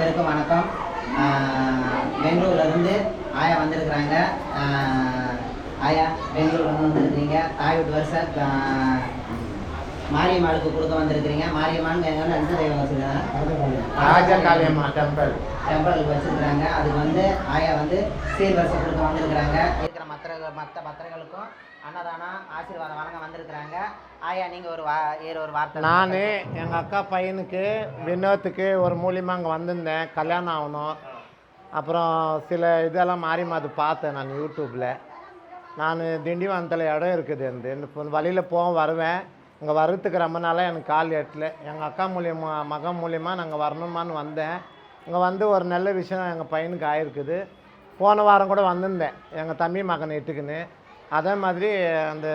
அனைவருக்கும் வணக்கம். பெங்களூர்லேருந்து ஆயா வந்திருக்கிறாங்க. ஆயா பெங்களூர்லேருந்து வந்திருக்கிறீங்க. தாய் வீட்டு வருஷ மாரியம்மாளுக்கு கொடுக்க வந்திருக்கிறீங்க. மாரியம்மான்னு எங்கன்னா எந்த தெய்வம் வச்சுருக்காங்க? ராஜகாளியம்மா டெம்பிள் வச்சுருக்குறாங்க. அதுக்கு வந்து ஆயா வந்து சீர் வருஷம் கொடுக்க வந்திருக்கிறாங்க. இருக்கிற மற்ற பத்திரங்களுக்கும் அன்னதானம் ஆசீர்வாதம் வழங்க வந்திருக்கிறாங்க. ஆயா நீங்கள் ஒரு வார்த்தை. நான் எங்கள் அக்கா பையனுக்கு வினோத்துக்கு ஒரு மூலியமாக அங்கே வந்திருந்தேன். கல்யாணம் ஆகணும். அப்புறம் சில இதெல்லாம் மாது பார்த்தேன் நான் யூடியூப்பில். நான் திண்டிவனத்தில் இடம் இருக்குது. இந்த வழியில் வருவேன். இங்கே வர்றதுக்கு ரொம்ப நாளாக எனக்கு கால் எட்டல. எங்கள் அக்கா மகன் மூலியமாக நாங்கள் வரணுமான்னு வந்தேன். இங்கே வந்து ஒரு நல்ல விஷயம் எங்கள் பையனுக்கு ஆகிருக்குது. போன வாரம் கூட வந்திருந்தேன் எங்கள் தம்பி மகனை இட்டுக்குன்னு. அதே மாதிரி அந்த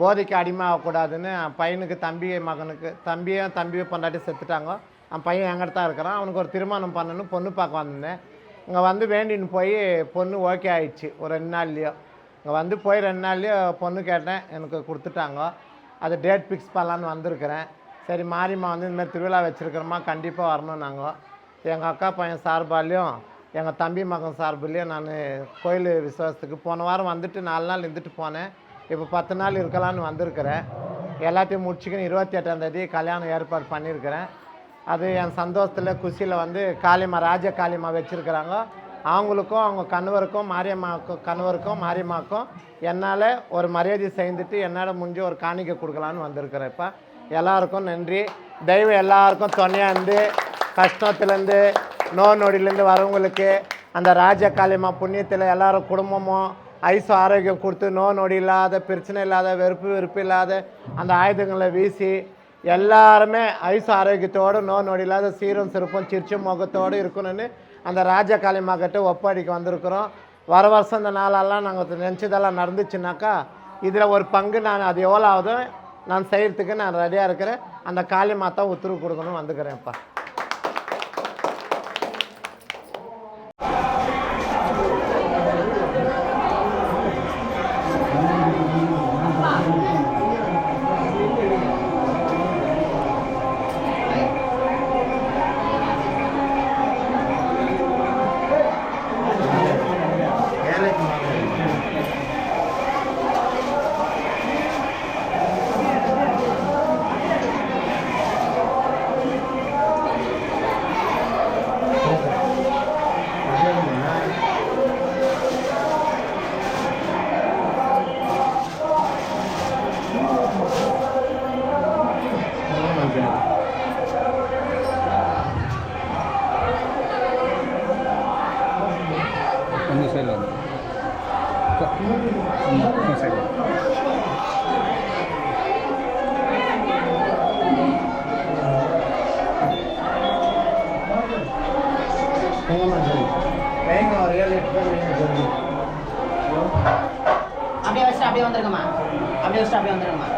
போதைக்கு அடிமை ஆகக்கூடாதுன்னு பையனுக்கு தம்பியை பொண்டாட்டி செத்துட்டாங்க. அவன் பையன் எங்கிட்ட தான் இருக்கிறான். அவனுக்கு ஒரு திருமணம் பண்ணணும், பொண்ணு பார்க்க வந்திருந்தேன். இங்கே வந்து வேண்டின்னு போய் பொண்ணு ஓகே ஆயிடுச்சு. ஒரு 2 நாள்லையோ இங்கே வந்து போய் 2 நாள்லையோ பொண்ணு கேட்டேன், எனக்கு கொடுத்துட்டாங்க. அது டேட் ஃபிக்ஸ் பண்ணலான்னு வந்திருக்கிறேன். சரி மாரியம்மா வந்து இந்தமாதிரி திருவிழா வச்சுருக்கிறோமா, கண்டிப்பாக வரணும். நாங்கள் எங்கள் அக்கா பையன் சார்பாலையும் எங்கள் தம்பி மகன் சார்பிலையும் நான் கோயில் விசுவாசத்துக்கு போன வாரம் வந்துட்டு 4 நாள் இருந்துட்டு போனேன். இப்போ 10 நாள் இருக்கலான்னு வந்திருக்கிறேன். எல்லாத்தையும் முடிச்சுக்கின்னு 28ஆம் தேதி கல்யாணம் ஏற்பாடு பண்ணியிருக்கிறேன். அது என் சந்தோஷத்தில் குஷியில் வந்து ராஜ காளியம்மா வச்சுருக்கிறாங்க. அவங்களுக்கும் அவங்க கணவருக்கும் மாரியம்மாவுக்கும் என்னால் ஒரு மரியாதை செய்துட்டு என்னால் முடிஞ்ச ஒரு காணிக்கை கொடுக்கலான்னு வந்திருக்கிறேன். இப்போ எல்லாருக்கும் நன்றி. தெய்வம் எல்லாருக்கும் துணையாக இருந்து கஷ்டத்துலேருந்து நோடிலேருந்து வரவங்களுக்கு அந்த ராஜ காளியம்மா புண்ணியத்தில் எல்லோரும் குடும்பமும் ஐசு ஆரோக்கியம் கொடுத்து நோடி இல்லாத, பிரச்சனை இல்லாத, வெறுப்பு இல்லாத அந்த ஆயுதங்களை வீசி எல்லாருமே ஐசு ஆரோக்கியத்தோடு நோடி இல்லாத சீரும் சிறப்பும் சிரிச்சும் முகத்தோடு இருக்கணும்னு அந்த ராஜ காளியம்மா கிட்ட ஒப்படைக்க வந்திருக்கிறோம். வர வருஷம் இந்த நாளெல்லாம் நாங்கள் நினச்சதெல்லாம் நடந்துச்சுனாக்கா இதில் ஒரு பங்கு நான் அது எவ்வளோ ஆகுதோ நான் செய்கிறதுக்கு நான் ரெடியாக இருக்கிறேன். அந்த காளியம்மா தான் உத்தரவு கொடுக்கணும்னு வந்துக்கிறேன்ப்பா. அப்படியே வந்துருங்கம்மா. அப்படியே வந்துருங்கம்மா.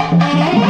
Hey,